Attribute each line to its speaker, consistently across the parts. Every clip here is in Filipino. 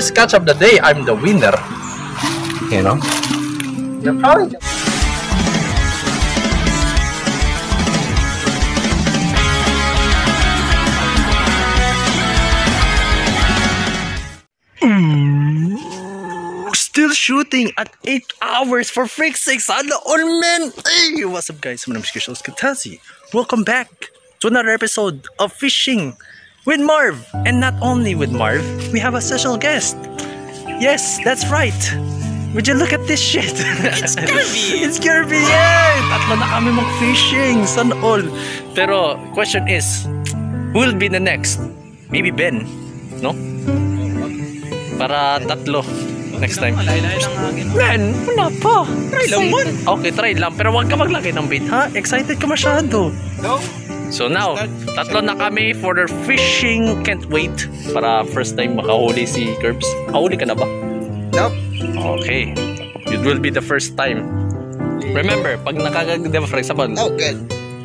Speaker 1: first catch of the day, I'm the winner. You know? You're probably... Still shooting at 8 hours for freak's sake. Sana all men. Hey, what's up guys? My name is Kishos Katasi. Welcome back to another episode of Fishing with Marv. And not only with Marv, we have a special guest. Yes, that's right. Would you look at this shit? It's Kirby! It's Kirby! Yay! Tatlo na kami mag-fishing. Sana all. Pero, question is, who will be the next? Maybe Ben. No? Para tatlo. Next time. Ben, wala pa. Try lang man. Okay, try lang. Pero wag ka maglagay ng bait, ha? Excited ka masyado. No? So now, tatlo na kami for the fishing. Can't wait. Para first time makahuli si Curbs. Nakahuli ka na ba?
Speaker 2: Nope.
Speaker 1: Okay. It will be the first time. Remember, pag nakagaganda, for example.
Speaker 2: Oh, good.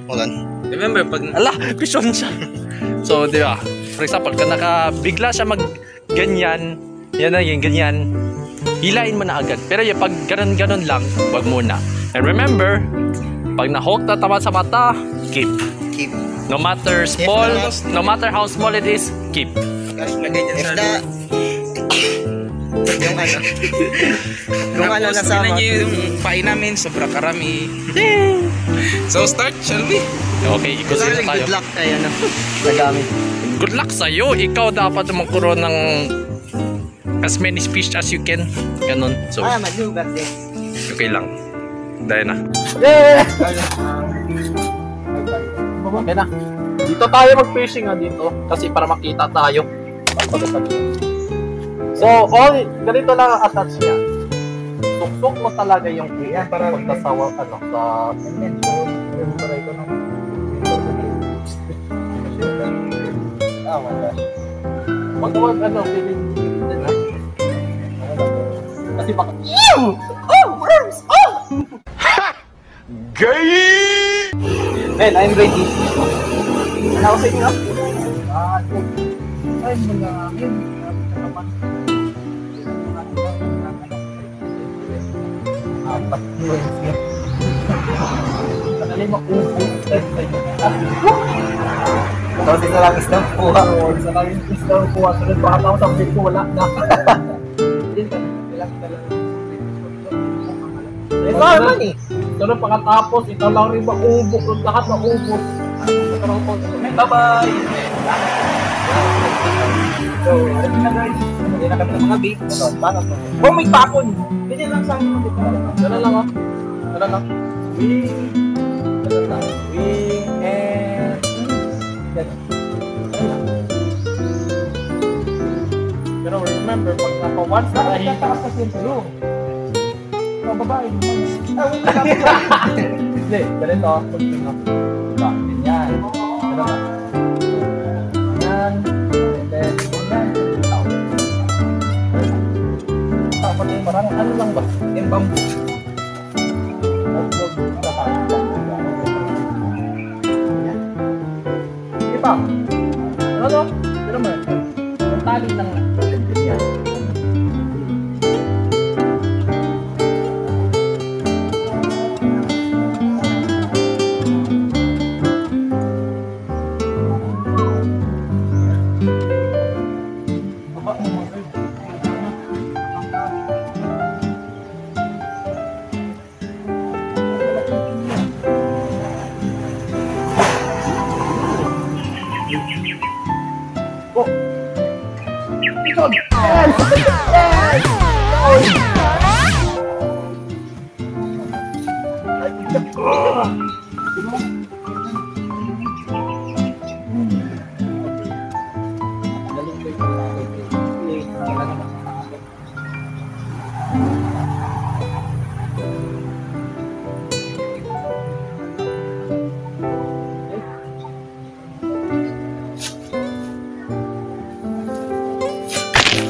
Speaker 2: Hold on. Remember, pag...
Speaker 1: Ala, vision siya. So, di ba? For example, kung nakabigla siya mag-ganyan, yan na yung ganyan, hilain mo na agad. Pero yung pag ganon-ganon lang, wag muna. And remember, pag na-hook na tama sa mata, keep.
Speaker 2: Keep.
Speaker 1: No matter small, no matter how small it is, keep.
Speaker 2: If the... yung ano, kung ano nasama yung pain namin, sobra karami. So start, shall we?
Speaker 1: Okay, ikusin na tayo.
Speaker 2: Good luck tayo na nagamit.
Speaker 1: Good luck sa'yo. Ikaw dapat magkaroon ng as many fish as you can. Ganon. So,
Speaker 2: manubat this.
Speaker 1: okay lang. Dahil na. Okay na. Dito tayo mag-fishing dito. Kasi para makita tayo. So, ganito lang ang attach niya. Suksok mo talaga yung kuya para magkasawa sa... Wag feeling na. Kasi baka... Ew! Oh! Worms! Oh! Gay! Ben, I'm ready. Ano ako sa inyo? Ay, mga akin. Apat yun. Kadali makuha. So, isa lang isang kuha. Isa lang isang kuha. Sunod pa ako sa ko, wala na. Ito naman eh. Sunod pagkatapos, ikaw lang rin maubos. Lahat maubos. Bye-bye! So, ready na guys. Hindi na kami ng mga baits. Oh, may tapon! Pwede lang sa akin. Dala lang oh. Dala lang. Swing. Dala lang. Swing and... Pero remember, pag naka-once na kahit... Tataas na siya sa'yo. Ikaw babae. Hindi, ganito. Ganyan. Ganyan. Yan. And then, yan. Tapos yung parang ano lang ba? Yung bamboo. Sige pa. Ano to? Pero mo. Yung tali lang. Yan. Oh! Ikon! Yes!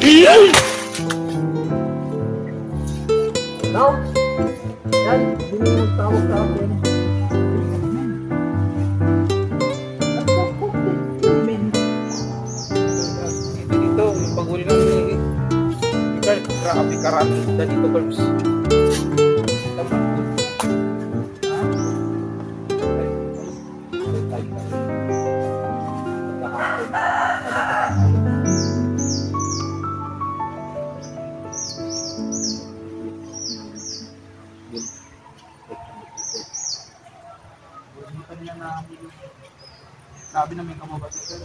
Speaker 1: Yes! Now, yan, hindi mo tawag sa akin. Dito, yung paghuli ng
Speaker 2: Grabe karami isda dito, Curbs. Grabe na may kamubat ito.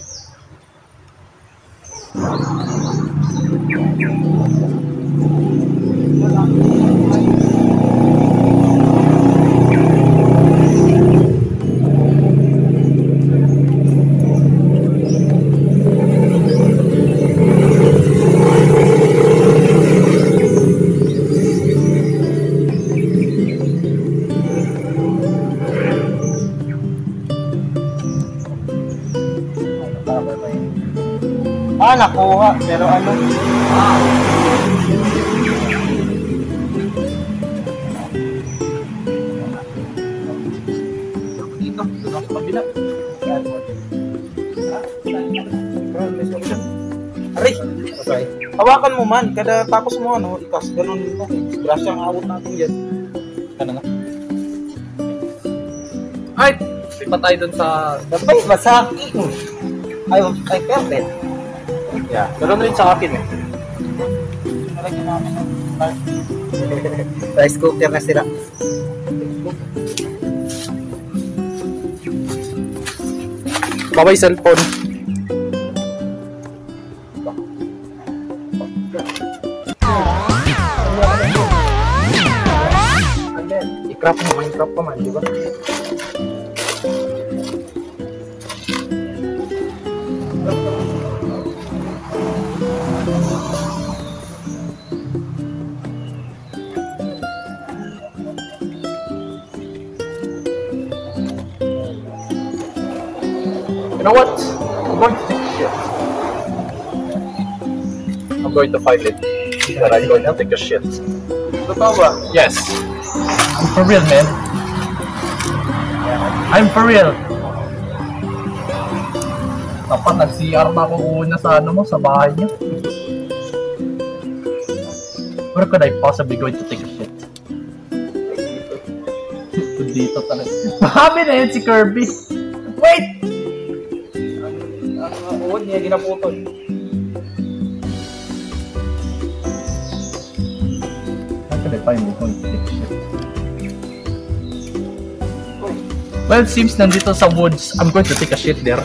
Speaker 3: Nakuha, pero ano?
Speaker 2: Dito, sa kabila. Aray!
Speaker 3: Okay.
Speaker 2: Hawakan mo man, kada tapos mo ano, ikas, ganun ito. Grasya ang awot natin yan.
Speaker 3: Ano na? Ay! Lipat tayo dun sa...
Speaker 2: Dabay, basa!
Speaker 3: Ay, carpet. Yeah, ganoon rin sa akin eh.
Speaker 2: Nalagyan namin ng start.
Speaker 3: Rice cooker na sila.
Speaker 2: Babay cellphone.
Speaker 3: I-crop mo, Minecraft pa man, di ba?
Speaker 2: You know what? I'm going to take a shit. I'm going to find it. But I'm going to take a shit. Totoo ba?
Speaker 3: Yes. I'm for real, man. I'm for real. Dapat nag-CR na ako una sa ano mo, sa bahay niyo. Where could I possibly going to take a shit? Dito talaga. Mahami na yun si Kirby. Wait!
Speaker 2: Uod niya ginaputol.
Speaker 3: How could I find me going to take a shit? Well, it seems nandito sa woods. I'm going to take a shit there.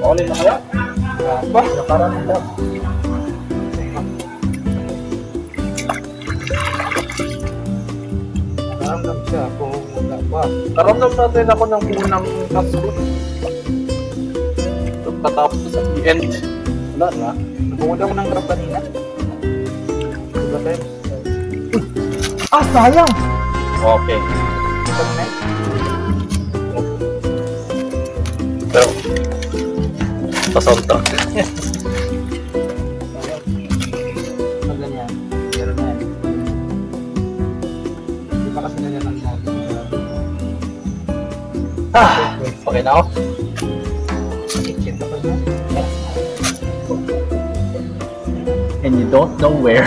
Speaker 2: All in na kaya? Ba? Nakaraan na. Naramdam siya kung wala ba. Naramdam natin ako ng unang kasbot. Katapos sa end. Wala na. Nagpunod ako ng grab kanina. Wala tayo.
Speaker 3: Ah, sayang!
Speaker 2: Okay. Ito na eh.
Speaker 3: Pero, sa soundtrack.
Speaker 2: So, ganyan. Meron na yan. Hindi pa kasi ganyan ang natin.
Speaker 3: Okay na ako.
Speaker 2: Kitchen na pa niya.
Speaker 3: And you don't know where.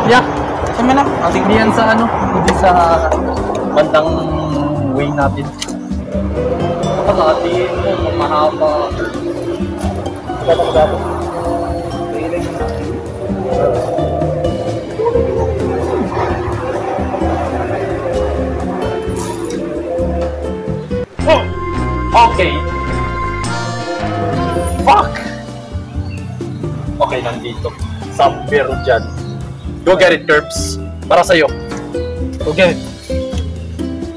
Speaker 3: Yeah.
Speaker 2: Sama na.
Speaker 3: Hindi yan sa ano, hindi sa bandang way natin. Pagkatiin mo, mahaba.
Speaker 2: Dapat.
Speaker 3: Oh! Okay. Fuck! Okay, nandito. Somewhere dyan. Go get it, Curbs. Para sa'yo. Go get it.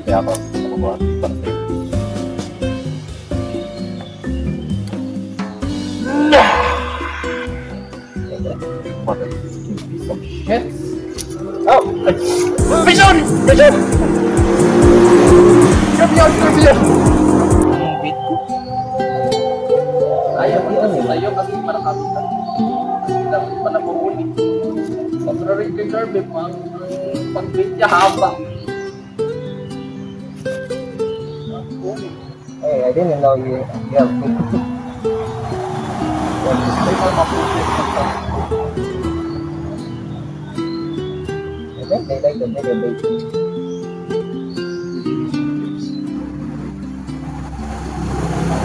Speaker 3: Kaya ako ba? Para sa'yo. What a piece of shit. Oh! Vision! Vision! Vision! Ayaw kasi marakabitan. Dapat pa nabuhuli. Pag-ring kay Kirby, pag-bait niya haba.
Speaker 4: Hey, I didn't know you have I think they like the bigger baby.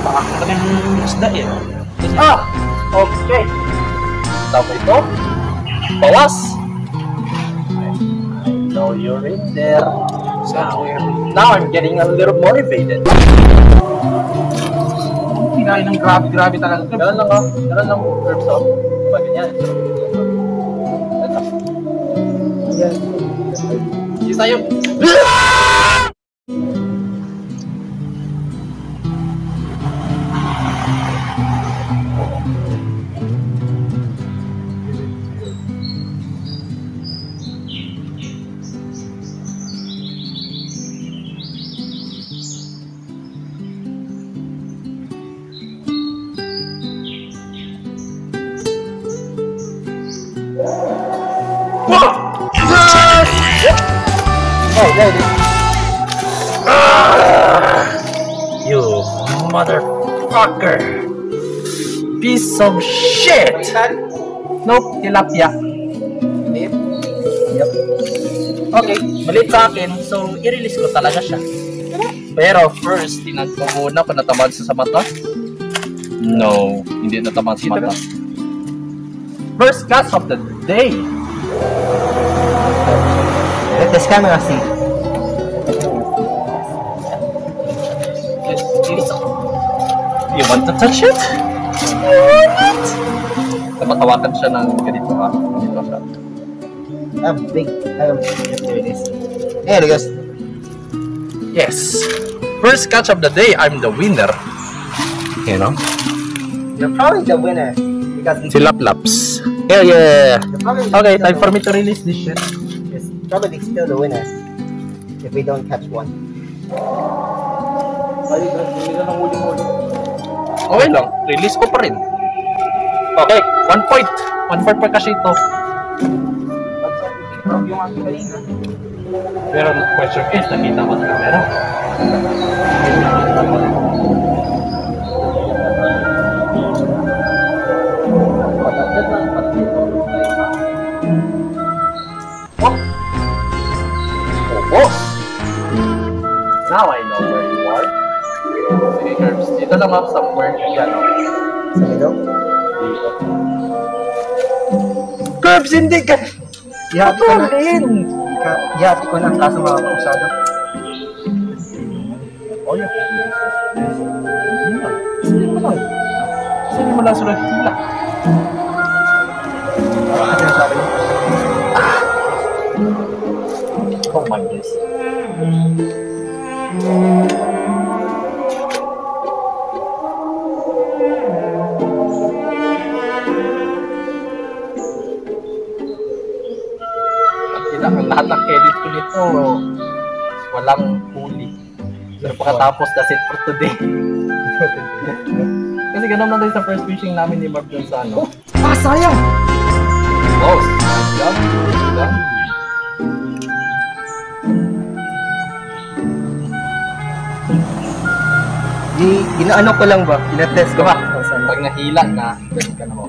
Speaker 3: Pakakita ka ng isda eh. Okay. Tama ito. Bawas. I know you're in there. Now I'm getting a little motivated.
Speaker 2: Kinain ng grabe talaga.
Speaker 3: Ganun lang oh. Ganun lang herbs oh. Diba ganyan? Ito. Sige tayo.
Speaker 4: Hey, lady.
Speaker 3: You motherfucker! Piece of shit! Nope, tilapia. Yep. Okay, maliit sa akin, so i-release ko talaga siya. Pero first, tinag ko muna kung natamaan sa mata. No, hindi natamaan sa mata. First catch of the day!
Speaker 4: Let this camera see.
Speaker 3: You want to touch it? You want it? Napatawakan siya ng ganito ha. Ganito siya.
Speaker 4: I'm big. There it is. There it goes.
Speaker 3: Yes. First catch of the day, I'm the winner. You know?
Speaker 4: You're probably the winner because
Speaker 3: Tilaplaps. Yeah.
Speaker 4: you're probably
Speaker 3: Okay,
Speaker 4: still
Speaker 3: time for me to release this shit.
Speaker 4: It's probably still the winner if we don't catch one.
Speaker 3: Okay lang, release ko pa rin. Okay, 1 point. 1 point pa kasi ito.
Speaker 2: Yung aking kanina.
Speaker 3: Pero question is, nakita ko sa camera. Boss! Now I know where you are. Sige, Curbs. Dito lang ako somewhere. Yan o.
Speaker 4: Sa middle?
Speaker 3: Dito. Curbs, hindi ka!
Speaker 4: Ihati ko na.
Speaker 3: in!
Speaker 4: Ihati ko na kaso makakausado.
Speaker 3: Oh, yeah. Sige mo lang. Sige mo lang sulat hila.
Speaker 4: Ano yung sabi niyo?
Speaker 3: Oh my goodness. Ang lahat ng edit ko nito, walang huli. Pero pagkatapos, that's it for today. Kasi ganun lang tayo sa first fishing namin ni Marv dun sa ano.
Speaker 4: Sayang!
Speaker 3: Oh, good job.
Speaker 4: Ginaano ko lang ba? Ginatest ko ba?
Speaker 3: Pag nahila na, pwede ka na mo.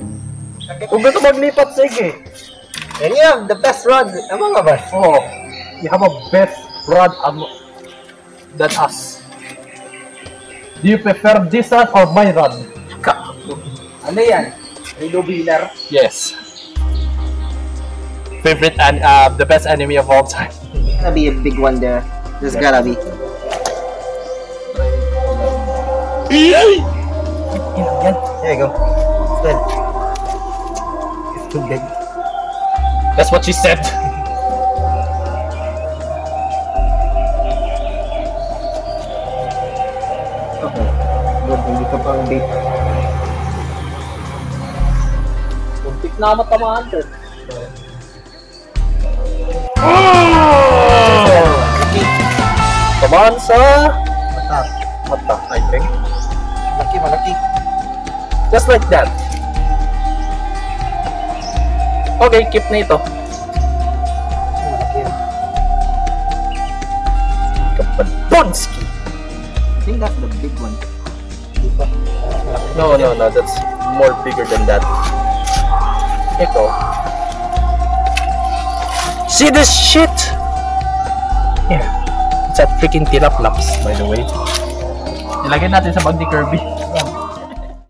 Speaker 3: Kung gusto maglipat, sige.
Speaker 4: And you have the best rod among of us.
Speaker 3: Oh, you have a best rod than us. Do you prefer this rod or my rod?
Speaker 4: Ano yan? Rilo Wheeler?
Speaker 3: Yes. Favorite and the best enemy of all time.
Speaker 4: There's gonna be a big one there. There's gotta be.
Speaker 3: Yan.
Speaker 4: There you go. It's good. It's too big.
Speaker 3: That's what she said.
Speaker 4: Okay. Good, hindi ka pang bait.
Speaker 3: Puntik na matamaan ko. Tamaan sa mata, I think.
Speaker 4: Malaki.
Speaker 3: Just like that. Okay, keep na ito.
Speaker 4: Malaki.
Speaker 3: Kapadonski.
Speaker 4: Hindi think that's the big one.
Speaker 3: No, that's more bigger than that. Ito. See this shit? Yeah. It's a freaking tilaplaps, by the way. Ilagay natin sa bag ni Kirby.